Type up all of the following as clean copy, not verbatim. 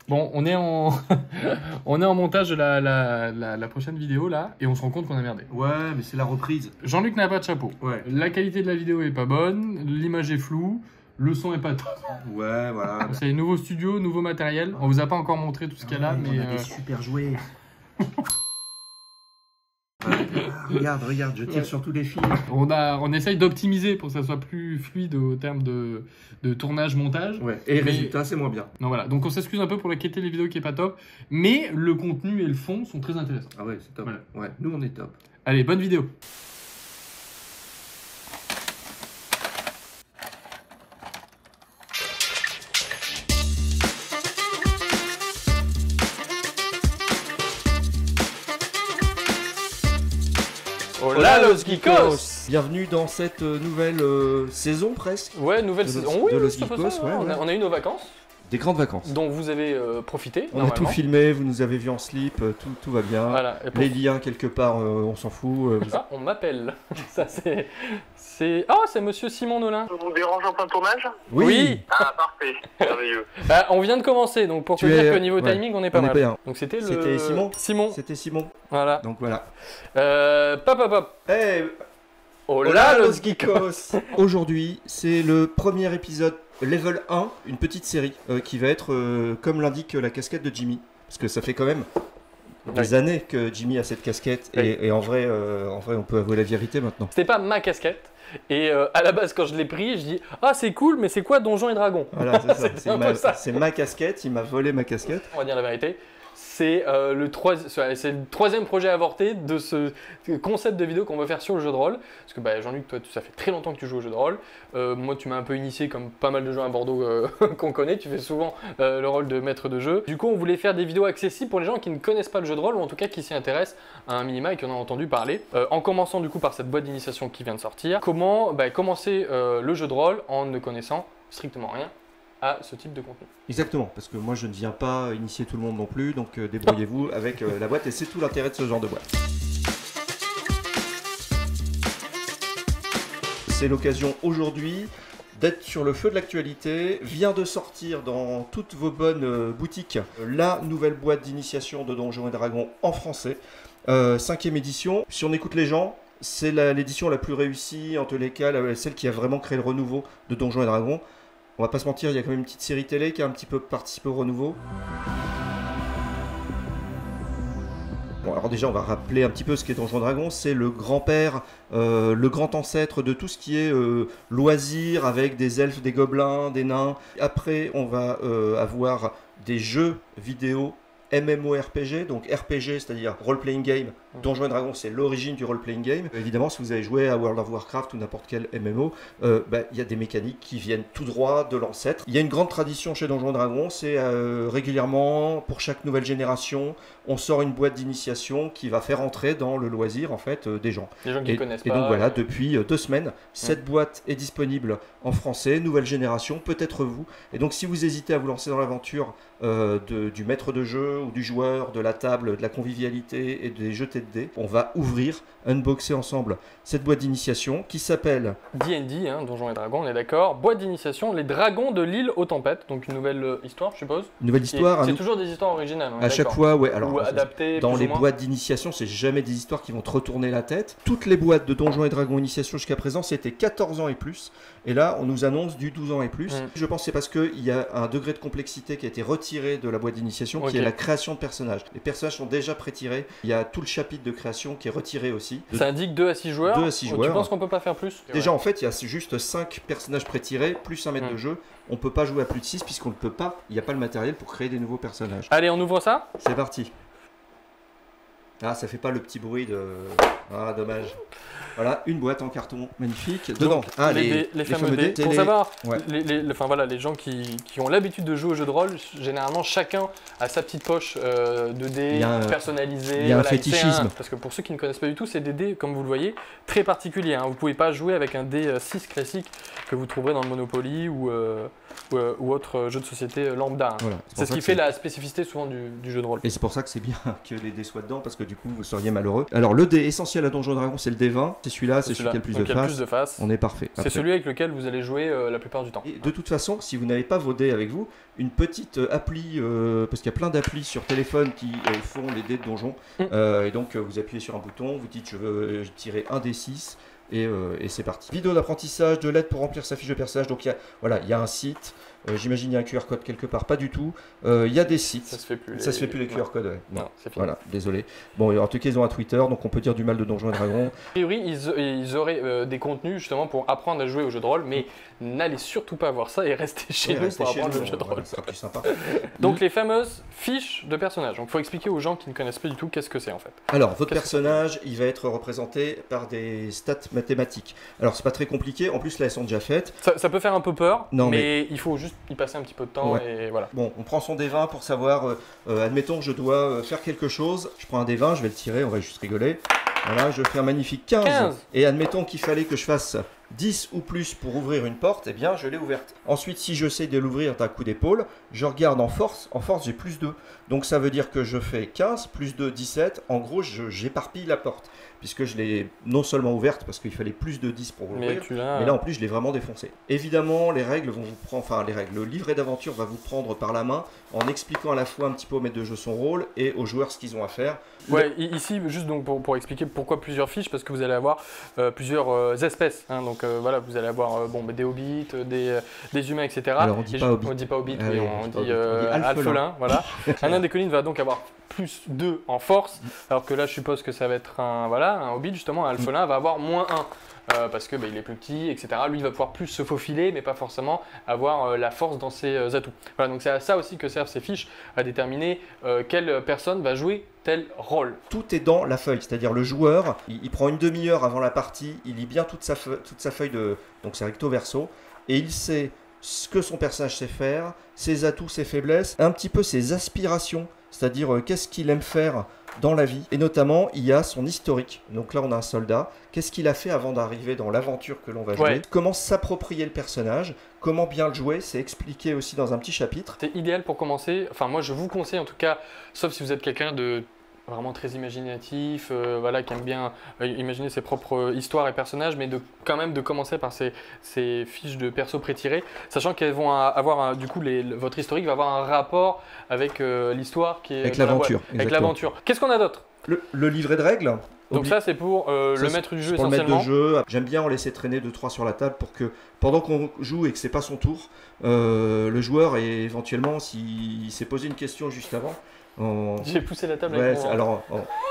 Bon, on est en, on est en montage de la prochaine vidéo là, et on se rend compte qu'on a merdé. Ouais, mais c'est la reprise. Jean-Luc n'a pas de chapeau. Ouais. La qualité de la vidéo est pas bonne, l'image est floue, le son est pas top. Ouais, voilà. C'est nouveau studio, nouveau matériel. On vous a pas encore montré tout ce qu'il y a là, mais On a des super jouets. Regarde, je tire sur tous les fils. on essaye d'optimiser pour que ça soit plus fluide au terme de tournage, montage. Ouais, et Mais- résultat, c'est moins bien. Non, voilà. Donc on s'excuse un peu pour la qualité des vidéos qui est pas top, mais le contenu et le fond sont très intéressants. Ah ouais, c'est top. Voilà. Ouais, nous on est top. Allez, bonne vidéo. Hola los geekos! Bienvenue dans cette nouvelle saison presque. Ouais, nouvelle De saison. Los- Oui, de Los c'est pas Geekos, ça, ouais, on, ouais. a eu nos vacances, Des grandes vacances. dont vous avez profité. On a tout normalement. filmé, vous nous avez vu en slip, tout va bien. Voilà. Et pour- Les liens quelque part, on s'en fout. Ah, on m'appelle. Ça, c'est. Oh, c'est monsieur Simon Nolin. Je vous dérange en plein tournage? Ah, parfait, merveilleux. Ah, on vient de commencer, donc pour te Tu dire es- qu'au niveau ouais. timing, on est pas On est mal. bien. Donc c'était le. C'était Simon Simon. C'était Simon. Voilà. Donc voilà. Pop. Hey, Hola los geekos. Aujourd'hui, c'est le premier épisode Level 1, une petite série qui va être, comme l'indique la casquette de Jimmy. Parce que ça fait quand même des années que Jimmy a cette casquette. Oui. Et en vrai, on peut avouer la vérité maintenant. C'était pas ma casquette. Et à la base, quand je l'ai pris, je dis ah c'est cool, mais c'est quoi Donjons et Dragons? Voilà, c'est ça. C'est un peu ça. C'est ma casquette, il m'a volé ma casquette. On va dire la vérité. C'est le troisième projet avorté de ce concept de vidéo qu'on va faire sur le jeu de rôle. Parce que bah, Jean-Luc, toi, ça fait très longtemps que tu joues au jeu de rôle. Moi, tu m'as un peu initié comme pas mal de gens à Bordeaux qu'on connaît. Tu fais souvent le rôle de maître de jeu. Du coup, on voulait faire des vidéos accessibles pour les gens qui ne connaissent pas le jeu de rôle ou en tout cas qui s'y intéressent à un minima et qui en ont entendu parler. En commençant du coup par cette boîte d'initiation qui vient de sortir. Comment commencer le jeu de rôle en ne connaissant strictement rien à ce type de contenu. Exactement, parce que moi je ne viens pas initier tout le monde non plus, donc débrouillez-vous avec la boîte et c'est tout l'intérêt de ce genre de boîte. C'est l'occasion aujourd'hui d'être sur le feu de l'actualité. Vient de sortir dans toutes vos bonnes boutiques la nouvelle boîte d'initiation de Donjons et Dragons en français. 5e édition. Si on écoute les gens, c'est l'édition la plus réussie, en tous les cas, celle qui a vraiment créé le renouveau de Donjons et Dragons. On va pas se mentir, il y a quand même une petite série télé qui a un petit peu participé au renouveau. Bon, alors déjà, on va rappeler un petit peu ce qu'est Donjons & Dragons. C'est le grand-père, le grand ancêtre de tout ce qui est loisirs avec des elfes, des gobelins, des nains. Après, on va avoir des jeux vidéo MMORPG, donc RPG, c'est-à-dire Role-Playing Game. Donjons & Dragons, c'est l'origine du Role-Playing Game. Évidemment, si vous avez joué à World of Warcraft ou n'importe quel MMO, il y a des mécaniques qui viennent tout droit de l'ancêtre. Il y a une grande tradition chez Donjons & Dragons, c'est régulièrement, pour chaque nouvelle génération, on sort une boîte d'initiation qui va faire entrer dans le loisir en fait des gens. Les gens qui ne connaissent Et pas. donc voilà, depuis 2 semaines, cette boîte est disponible en français, nouvelle génération, peut-être vous. Et donc si vous hésitez à vous lancer dans l'aventure du maître de jeu ou du joueur, de la table, de la convivialité et des jeux de dés, on va ouvrir, unboxer ensemble cette boîte d'initiation qui s'appelle D&D, hein, Donjons et Dragons, on est d'accord. Boîte d'initiation, les dragons de l'île aux tempêtes. Donc une nouvelle histoire, je suppose. une nouvelle histoire. C'est toujours des histoires originales. on est À chaque d'accord. fois, ouais. Alors, Ou adaptées. dans plus les ou moins. boîtes d'initiation, c'est jamais des histoires qui vont te retourner la tête. Toutes les boîtes de Donjons et Dragons Initiation jusqu'à présent, c'était 14 ans et plus. Et là, on nous annonce du 12 ans et plus. Je pense que c'est parce qu'il y a un degré de complexité qui a été retiré de la boîte d'initiation, qui est la création de personnages. Les personnages sont déjà pré-tirés. Il y a tout le chapitre de création qui est retiré aussi. Ça indique 2 à 6 joueurs. 2 à 6 Tu joueurs. penses qu'on peut pas faire plus? Déjà, en fait, il y a juste 5 personnages pré-tirés, plus un maître de jeu. On peut pas jouer à plus de 6 puisqu'on ne peut pas. Il n'y a pas le matériel pour créer des nouveaux personnages. Allez, on ouvre ça. C'est parti. Ah, ça fait pas le petit bruit de... Ah, dommage. Voilà, une boîte en carton magnifique. Dedans, Donc, les fameux dés. Pour savoir, Ouais. les gens qui ont l'habitude de jouer au jeu de rôle, généralement chacun a sa petite poche de dés Il y a un- personnalisés. il y a un Voilà, fétichisme. parce que pour ceux qui ne connaissent pas du tout, c'est des dés, comme vous le voyez, très particuliers. Hein. Vous ne pouvez pas jouer avec un dé 6 classique que vous trouverez dans le Monopoly ou autre jeu de société lambda. Hein. Voilà, C'est ce qui fait la spécificité souvent du jeu de rôle. Et c'est pour ça que c'est bien que les dés soient dedans, parce que du coup, vous seriez malheureux. Alors, le dé, essentiellement, à Donjons et Dragons, c'est le D20. C'est celui-là, c'est celui qui a le plus de faces. On est parfait. C'est celui avec lequel vous allez jouer la plupart du temps. Et de toute façon, si vous n'avez pas vos dés avec vous, une petite appli, parce qu'il y a plein d'applis sur téléphone qui font les dés de donjon. Et donc, vous appuyez sur un bouton, vous dites je veux tirer un D6. Et c'est parti. Vidéo d'apprentissage, de l'aide pour remplir sa fiche de personnage. Donc il y a un site. J'imagine il y a un QR code quelque part, pas du tout. Il y a des sites. Ça se fait plus. Ça se fait plus les QR codes. Ouais. Non, c'est fini. Voilà, désolé. Bon, en tout cas ils ont un Twitter, donc on peut dire du mal de Donjons et Dragons. A priori, ils auraient des contenus justement pour apprendre à jouer au jeu de rôle, mais n'allez surtout pas voir ça et restez chez nous pour apprendre le jeu de rôle. Voilà, ça sera plus sympa. Donc les fameuses fiches de personnages. Donc il faut expliquer aux gens qui ne connaissent pas du tout qu'est-ce que c'est en fait. Alors votre personnage, il va être représenté par des stats mathématiques. Alors c'est pas très compliqué, en plus là elles sont déjà faites. Ça peut faire un peu peur, mais il faut juste y passer un petit peu de temps et voilà. Bon, on prend son D20 pour savoir, admettons que je dois faire quelque chose. Je prends un D20, je vais le tirer, on va juste rigoler. Voilà, je fais un magnifique 15. Et admettons qu'il fallait que je fasse 10 ou plus pour ouvrir une porte, eh bien je l'ai ouverte. Ensuite, si j'essaie de l'ouvrir d'un coup d'épaule, je regarde en force j'ai plus 2. Donc ça veut dire que je fais 15, plus 2, 17. En gros, j'éparpille la porte, puisque je l'ai non seulement ouverte, parce qu'il fallait plus de 10 pour l'ouvrir, mais là en plus je l'ai vraiment défoncé. Évidemment, les règles vont vous prendre, le livret d'aventure va vous prendre par la main, en expliquant à la fois un petit peu au maître de jeu son rôle, et aux joueurs ce qu'ils ont à faire. Ouais, ici, juste donc pour expliquer pourquoi plusieurs fiches, parce que vous allez avoir plusieurs espèces. Hein, donc voilà, vous allez avoir des hobbits, des humains, etc. Alors on dit pas hobbit. On dit pas hobbit, on dit alphelin. alphelin. Voilà. Un des collines va donc avoir plus 2 en force, alors que là je suppose que ça va être un hobbit, justement, un alphelin va avoir moins 1. Parce que il est plus petit, etc. Lui, il va pouvoir plus se faufiler, mais pas forcément avoir la force dans ses atouts. Voilà, donc c'est à ça aussi que servent ces fiches, à déterminer quelle personne va jouer tel rôle. Tout est dans la feuille, c'est-à-dire le joueur, il prend une demi-heure avant la partie, il lit bien toute sa feuille donc c'est recto verso, et il sait ce que son personnage sait faire, ses atouts, ses faiblesses, un petit peu ses aspirations, c'est-à-dire qu'est-ce qu'il aime faire dans la vie, et notamment il y a son historique. Donc là on a un soldat, qu'est-ce qu'il a fait avant d'arriver dans l'aventure que l'on va jouer, comment s'approprier le personnage, comment bien le jouer, c'est expliqué aussi dans un petit chapitre. C'est idéal pour commencer, enfin moi je vous conseille en tout cas, sauf si vous êtes quelqu'un de vraiment très imaginatif, qui aime bien imaginer ses propres histoires et personnages, mais quand même de commencer par ces fiches de perso pré-tirées, sachant qu'elles vont avoir, du coup, votre historique va avoir un rapport avec l'histoire qui est... Avec l'aventure. Avec l'aventure. Qu'est-ce qu'on a d'autre ? Le livret de règles. Donc ça c'est pour le maître du jeu essentiellement. Pour le maître de jeu, j'aime bien en laisser traîner 2-3 sur la table pour que pendant qu'on joue et que c'est pas son tour, le joueur et éventuellement s'il s'est posé une question juste avant, j'ai poussé la table avec moi. Alors,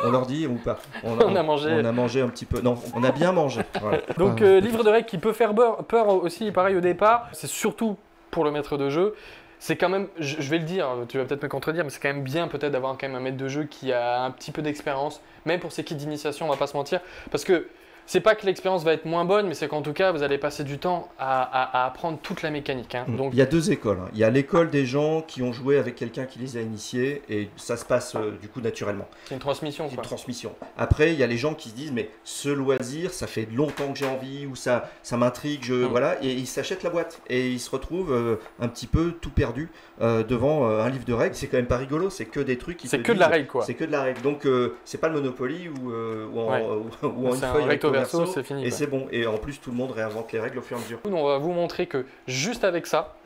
on leur dit ou pas on a mangé. On a mangé un petit peu. Non, on a bien mangé. Voilà. Donc, livre de règles qui peut faire peur aussi, pareil au départ. C'est surtout pour le maître de jeu. C'est quand même, je vais le dire, tu vas peut-être me contredire, mais c'est quand même bien peut-être d'avoir quand même un maître de jeu qui a un petit peu d'expérience, même pour ces kits d'initiation, on va pas se mentir. Parce que c'est pas que l'expérience va être moins bonne, mais c'est qu'en tout cas, vous allez passer du temps à apprendre toute la mécanique. Hein. Donc... Il y a 2 écoles. Il y a l'école des gens qui ont joué avec quelqu'un qui les a initiés et ça se passe du coup naturellement. C'est une transmission. C'est une transmission. Après, il y a les gens qui se disent mais ce loisir, ça fait longtemps que j'ai envie ou ça m'intrigue, voilà, et ils s'achètent la boîte et ils se retrouvent un petit peu tout perdu devant un livre de règles. C'est quand même pas rigolo, c'est que des trucs qui c'est que de la règle quoi. C'est que de la règle. Donc c'est pas le Monopoly ou en une feuille recto verso, c'est fini. Et c'est bon. Et en plus, tout le monde réinvente les règles au fur et à mesure. On va vous montrer que juste avec ça,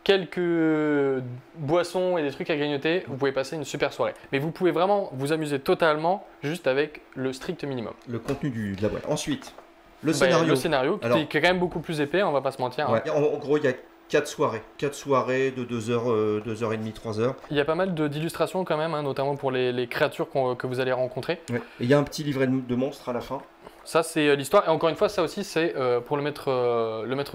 quelques boissons et des trucs à grignoter, vous pouvez passer une super soirée. Mais vous pouvez vraiment vous amuser totalement juste avec le strict minimum. Le contenu de la boîte. Ensuite, le scénario. Le scénario qui est quand même beaucoup plus épais, on va pas se mentir. Ouais. Hein. En gros, il y a 4 soirées de 2h, 2h30, 3h. Il y a pas mal d'illustrations quand même, hein, notamment pour les créatures que vous allez rencontrer. Ouais. Et il y a un petit livret de monstres à la fin. Ça, c'est l'histoire. Et encore une fois, ça aussi, c'est pour le maître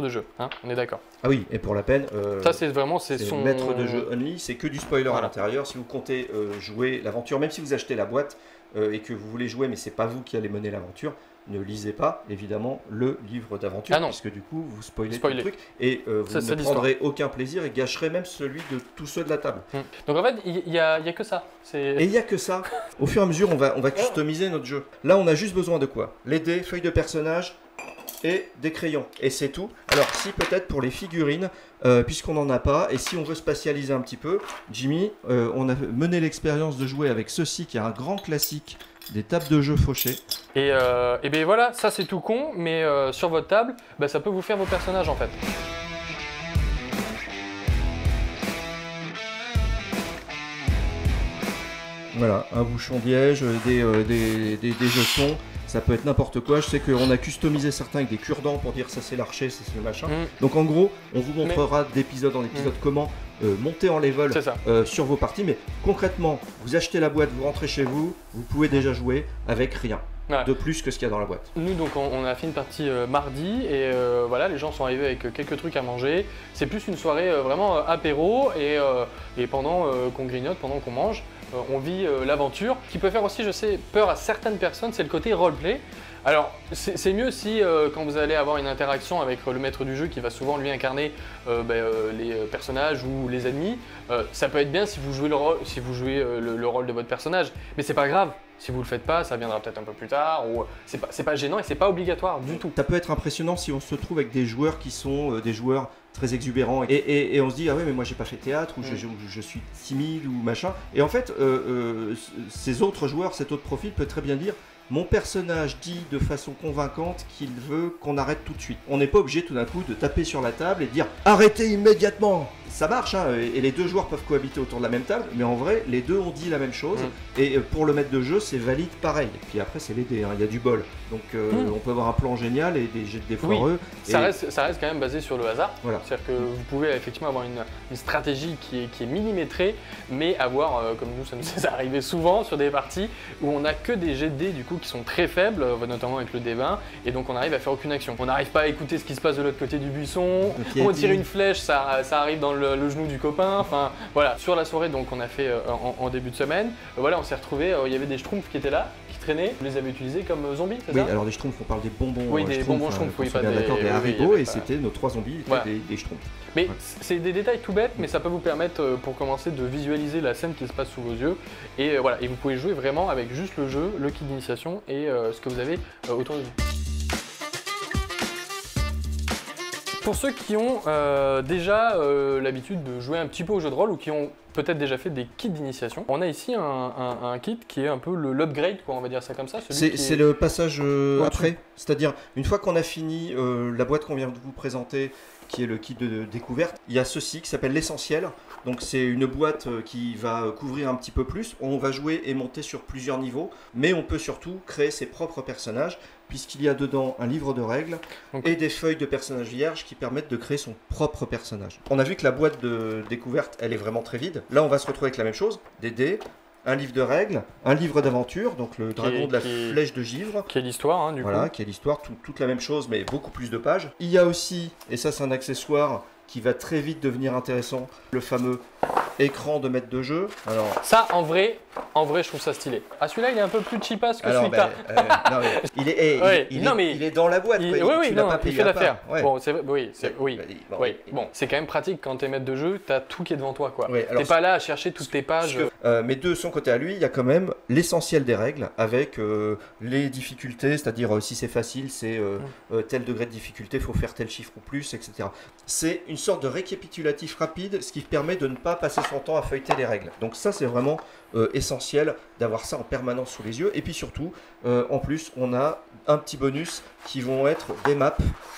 de jeu. Hein, on est d'accord. Ah oui, et pour la peine. Ça, c'est vraiment son maître de jeu only. C'est que du spoiler à l'intérieur. Si vous comptez jouer l'aventure, même si vous achetez la boîte et que vous voulez jouer, mais c'est pas vous qui allez mener l'aventure, ne lisez pas évidemment le livre d'aventure, puisque du coup vous spoilez tout le truc et vous ne prendrez aucun plaisir et gâcherez même celui de tous ceux de la table. Donc en fait, il y a que ça. Et il n'y a que ça. Au fur et à mesure, on va customiser notre jeu. Là, on a juste besoin de quoi? Les dés, feuilles de personnage et des crayons. Et c'est tout. Alors, si peut-être pour les figurines, puisqu'on n'en a pas, et si on veut spatialiser un petit peu, Jimmy, on a mené l'expérience de jouer avec ceci, qui est un grand classique des tables de jeu fauchées. Et bien voilà, ça c'est tout con, mais sur votre table, bah, ça peut vous faire vos personnages en fait. Voilà, un bouchon liège, des jetons, ça peut être n'importe quoi. Je sais qu'on a customisé certains avec des cure-dents pour dire ça c'est l'archer, ça c'est le machin. Donc en gros, on vous montrera d'épisode en épisode comment monter en level sur vos parties. Mais concrètement, vous achetez la boîte, vous rentrez chez vous, vous pouvez déjà jouer avec rien. Ouais. De plus que ce qu'il y a dans la boîte. Nous donc on a fait une partie mardi et voilà, les gens sont arrivés avec quelques trucs à manger. C'est plus une soirée vraiment apéro et pendant qu'on grignote, pendant qu'on mange, on vit l'aventure. Ce qui peut faire aussi, je sais, peur à certaines personnes, c'est le côté roleplay. Alors c'est mieux si quand vous allez avoir une interaction avec le maître du jeu qui va souvent lui incarner les personnages ou les ennemis, ça peut être bien si vous jouez le rôle de votre personnage, mais c'est pas grave. Si vous le faites pas, ça viendra peut-être un peu plus tard, ou c'est pas gênant et c'est pas obligatoire du tout. Ça peut être impressionnant si on se trouve avec des joueurs qui sont des joueurs très exubérants et on se dit ah ouais mais moi j'ai pas fait théâtre ou je suis timide ou machin. Et en fait ces autres joueurs, cet autre profil peut très bien dire mon personnage dit de façon convaincante qu'il veut qu'on arrête tout de suite. On n'est pas obligé tout d'un coup de taper sur la table et de dire arrêtez immédiatement. Ça marche hein, et les deux joueurs peuvent cohabiter autour de la même table, mais en vrai les deux ont dit la même chose et pour le maître de jeu c'est valide pareil. Et puis après c'est les dés, hein, il y a du bol. Donc on peut avoir un plan génial et des jets de dés foireux. Oui, ça reste quand même basé sur le hasard. Voilà. C'est-à-dire que vous pouvez effectivement avoir une stratégie qui est millimétrée, mais avoir, comme nous ça nous est arrivé souvent sur des parties où on n'a que des jets de dés du coup qui sont très faibles, notamment avec le D20, et donc on n'arrive à faire aucune action. On n'arrive pas à écouter ce qui se passe de l'autre côté du buisson, on tire une flèche, ça arrive dans le genou du copain, enfin voilà. Sur la soirée donc on a fait en début de semaine, voilà, on s'est retrouvé, il y avait des schtroumpfs qui étaient là, qui traînaient, vous les avez utilisés comme zombies, c'est ça ? Oui, alors des schtroumpfs, on parle des bonbons. Oui, des bonbons schtroumpfs, oui, pas des haribots, et c'était nos 3 zombies, voilà. des schtroumpfs. Mais c'est des détails tout bêtes, mais ça peut vous permettre pour commencer de visualiser la scène qui se passe sous vos yeux, et voilà, et vous pouvez jouer vraiment avec juste le jeu, le kit d'initiation et ce que vous avez autour de vous. Pour ceux qui ont déjà l'habitude de jouer un petit peu au jeu de rôle ou qui ont peut-être déjà fait des kits d'initiation, on a ici un kit qui est un peu l'upgrade, on va dire ça comme ça. C'est le passage après, c'est-à-dire une fois qu'on a fini la boîte qu'on vient de vous présenter, qui est le kit de découverte, il y a ceci qui s'appelle l'essentiel. Donc c'est une boîte qui va couvrir un petit peu plus. On va jouer et monter sur plusieurs niveaux, mais on peut surtout créer ses propres personnages, puisqu'il y a dedans un livre de règles et des feuilles de personnages vierges qui permettent de créer son propre personnage. On a vu que la boîte de découverte, elle est vraiment très vide. Là, on va se retrouver avec la même chose, des dés, un livre de règles, un livre d'aventure, donc le dragon de la flèche de givre. Qui est l'histoire, hein, du coup. Voilà, qui est l'histoire, toute la même chose, mais beaucoup plus de pages. Il y a aussi, et ça c'est un accessoire qui va très vite devenir intéressant, le fameux écran de maître de jeu. Alors, ça, en vrai, je trouve ça stylé. Ah, celui-là, il est un peu plus cheapass que celui-là. Il est dans la boîte. Il fait l'affaire. Ouais. Bon, c'est quand même pratique quand t'es maître de jeu, t'as tout qui est devant toi, quoi. T'es pas là à chercher toutes tes pages. Mais de son côté à lui, il y a quand même l'essentiel des règles avec les difficultés, c'est-à-dire si c'est facile, c'est tel degré de difficulté, il faut faire tel chiffre ou plus, etc. C'est une sorte de récapitulatif rapide, ce qui permet de ne pas passer son temps à feuilleter les règles. Donc ça, c'est vraiment essentiel d'avoir ça en permanence sous les yeux. Et puis surtout, en plus, on a un petit bonus qui vont être des maps.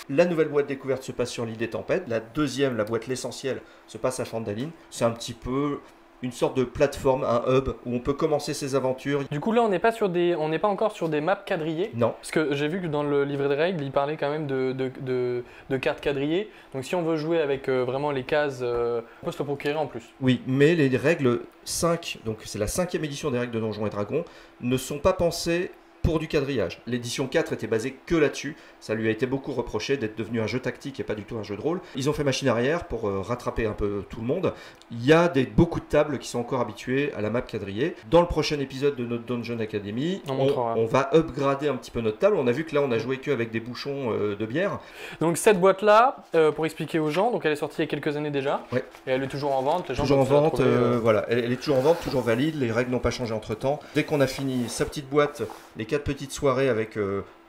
La nouvelle boîte découverte se passe sur l'île des tempêtes. La deuxième, la boîte l'essentiel, se passe à Phandalin. C'est un petit peu une sorte de plateforme, un hub où on peut commencer ses aventures. Du coup là on n'est pas encore sur des maps quadrillées. Non. Parce que j'ai vu que dans le livret de règles il parlait quand même de cartes quadrillées. Donc si on veut jouer avec vraiment les cases, on peut se le procurer en plus. Oui, mais les règles 5, donc c'est la 5e édition des règles de Donjons et Dragons, ne sont pas pensées pour du quadrillage. L'édition 4 était basée que là-dessus. Ça lui a été beaucoup reproché d'être devenu un jeu tactique et pas du tout un jeu de rôle. Ils ont fait machine arrière pour rattraper un peu tout le monde. Il y a beaucoup de tables qui sont encore habituées à la map quadrillée. Dans le prochain épisode de notre Dungeon Academy, on va upgrader un petit peu notre table. On a vu que là, on a joué qu'avec des bouchons de bière. Donc cette boîte-là, pour expliquer aux gens, donc elle est sortie il y a quelques années déjà. Ouais. Et elle est toujours en vente. Les gens toujours en vente, voilà. Elle est toujours en vente, toujours valide. Les règles n'ont pas changé entre-temps. Dès qu'on a fini sa petite boîte, les 4 petites soirées avec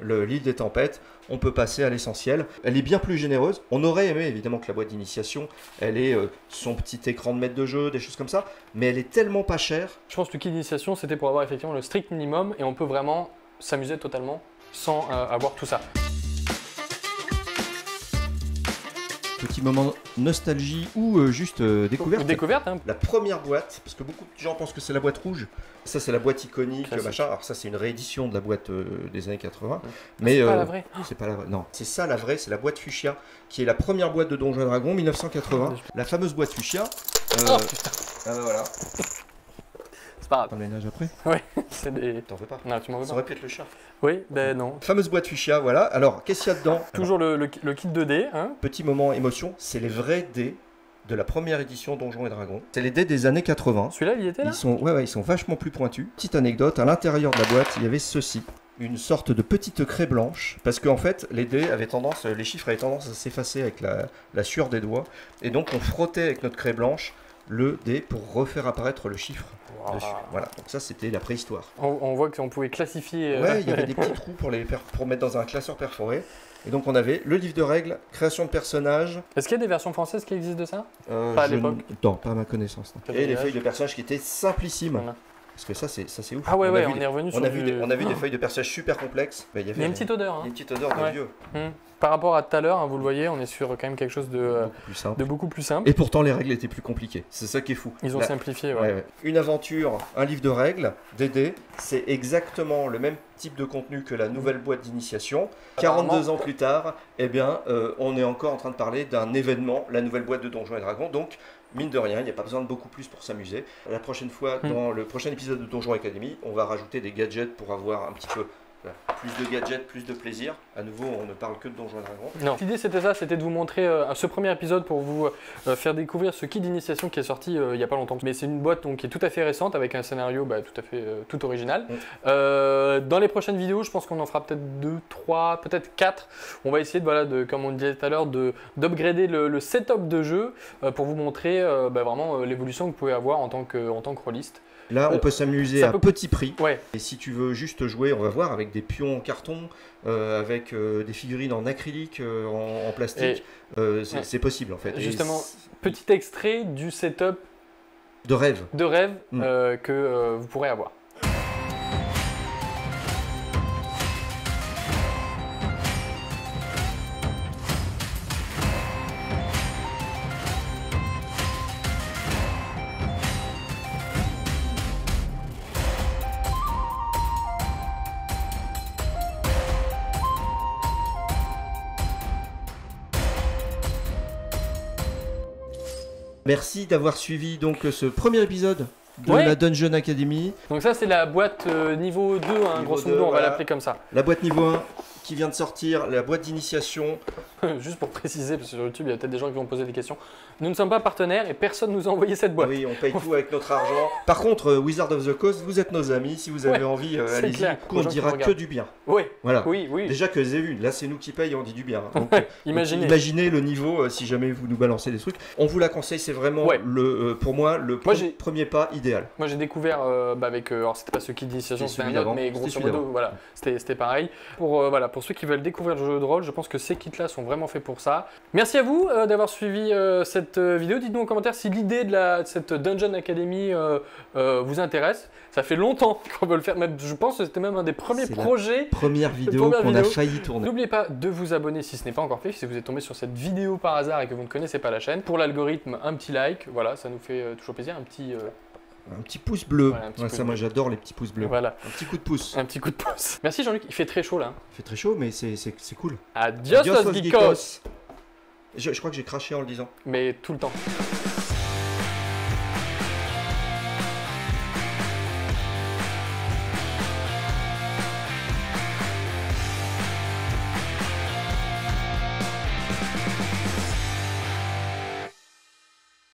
l'île des tempêtes, on peut passer à l'essentiel. Elle est bien plus généreuse. On aurait aimé évidemment que la boîte d'initiation, elle ait son petit écran de maître de jeu, des choses comme ça, mais elle est tellement pas chère. Je pense que le kit d'initiation, c'était pour avoir effectivement le strict minimum et on peut vraiment s'amuser totalement sans avoir tout ça. Petit moment nostalgie ou juste découverte. Ou découverte, hein. La première boîte, parce que beaucoup de gens pensent que c'est la boîte rouge. Ça, c'est la boîte iconique, Classique. machin. Alors ça, c'est une réédition de la boîte des années 80. Mais C'est pas la vraie. c'est pas la vraie. Non, c'est ça la vraie, c'est la boîte Fuchsia, qui est la première boîte de Donjons et Dragons 1980. La fameuse boîte Fuchsia. Oh putain. Ah bah voilà. C'est pas grave. T'en ménage après. Ouais, c'est des... T'en veux pas. Non, tu m'en veux Ça pas. aurait pu être le chat. Oui, ben non. Fameuse boîte Fuchsia, voilà. Alors, qu'est-ce qu'il y a dedans? Toujours le kit 2D, hein. Petit moment émotion, c'est les vrais dés de la première édition Donjons et Dragons. C'est les dés des années 80. Celui-là, il y était là. Ils sont vachement plus pointus. Petite anecdote, à l'intérieur de la boîte, il y avait ceci. Une sorte de petite craie blanche, parce qu'en fait, les dés avaient tendance, les chiffres avaient tendance à s'effacer avec la sueur des doigts. Et donc, on frottait avec notre craie blanche le dé pour refaire apparaître le chiffre dessus. Voilà, donc ça, c'était la préhistoire. On voit qu'on pouvait classifier... Ouais, il y avait des petits trous pour mettre dans un classeur perforé. Et donc on avait le livre de règles, création de personnages. Est-ce qu'il y a des versions françaises qui existent de ça? Pas à l'époque. Non, pas à ma connaissance. Non. Quel Et les voyage. feuilles de personnages qui étaient simplissimes. Voilà. Parce que ça c'est ouf. Ah ouais, On a ouais, vu on des- est revenu on sur a vu du... des, on a vu des feuilles de personnages super complexes. Mais il y Il y a une petite odeur, hein. une petite odeur de Ouais. vieux. Par rapport à tout à l'heure, hein, vous le voyez, on est sur quand même quelque chose de Beaucoup plus simple. beaucoup plus simple. Et pourtant les règles étaient plus compliquées. C'est ça qui est fou. Ils ont La- simplifié, ouais. Ouais, ouais. Une aventure, un livre de règles, des dés, c'est exactement le même type de contenu que la nouvelle boîte d'initiation. 42 ans plus tard, eh bien, on est encore en train de parler d'un événement, la nouvelle boîte de Donjons et Dragons. Donc, mine de rien, il n'y a pas besoin de beaucoup plus pour s'amuser. La prochaine fois, dans le prochain épisode de Donjons Academy, on va rajouter des gadgets pour avoir un petit peu plus de gadgets, plus de plaisir. À nouveau, on ne parle que de Donjons et Dragons. Non. L'idée c'était ça, c'était de vous montrer ce premier épisode pour vous faire découvrir ce kit d'initiation qui est sorti il n'y a pas longtemps. Mais c'est une boîte donc, qui est tout à fait récente avec un scénario tout à fait tout original. Dans les prochaines vidéos, je pense qu'on en fera peut-être 2, 3, peut-être 4. On va essayer de comme on disait tout à l'heure, d'upgrader le setup de jeu pour vous montrer vraiment l'évolution que vous pouvez avoir en tant que rôliste. Là, on peut s'amuser ça à peut- petit prix. Ouais. Et si tu veux juste jouer, on va voir, avec des pions en carton, avec des figurines en acrylique, en plastique, c'est possible en fait. Et Justement, c'est- petit extrait du setup de rêve. de rêve que vous pourrez avoir. Merci d'avoir suivi donc ce premier épisode de Ouais. la Dungeon Academy. Donc ça c'est la boîte niveau 2, hein, Niveau grosso 2, modo on va voilà. l'appeler comme ça. La boîte niveau 1 qui vient de sortir, la boîte d'initiation. Juste pour préciser, parce que sur YouTube il y a peut-être des gens qui vont poser des questions. Nous ne sommes pas partenaires et personne nous a envoyé cette boîte. Oui, on paye tout avec notre argent. Par contre, Wizard of the Coast, vous êtes nos amis. Si vous avez Ouais, envie, c'est allez-y. clair. On Aux gens qui dira nous que regardent. du bien. Oui, Voilà. oui, oui. Déjà que vous avez vu, là c'est nous qui paye et on dit du bien. Donc, Imaginez. donc, imaginez le niveau si jamais vous nous balancez des trucs. On vous la conseille, c'est vraiment Ouais. pour moi le Moi, j'ai- premier pas idéal. Moi j'ai découvert avec, alors c'était pas ce kit d'initiation, C'était c'était un celui autre, d'avant. mais C'était grosso celui modo, d'avant. voilà, c'était pareil. Pour ceux qui veulent découvrir le jeu de rôle, je pense que ces kits-là sont vraiment faits pour ça. Merci à vous d'avoir suivi cette vidéo. Dites-nous en commentaire si l'idée de cette Dungeon Academy vous intéresse. Ça fait longtemps qu'on veut le faire, même, je pense que c'était même un des premiers C'est la projets. Première vidéo Première qu'on a vidéo. failli tourner. N'oubliez pas de vous abonner si ce n'est pas encore fait, si vous êtes tombé sur cette vidéo par hasard et que vous ne connaissez pas la chaîne. Pour l'algorithme, un petit like, voilà, ça nous fait toujours plaisir, un petit Un petit pouce bleu. Voilà, un petit pouce Ça, moi bleu. j'adore les petits pouces bleus. voilà, Un petit coup de pouce. un petit coup de pouce. Merci Jean-Luc, il fait très chaud là. hein. Il fait très chaud, mais c'est cool. Adios, los geekos. Je crois que j'ai craché en le disant. Mais tout le temps.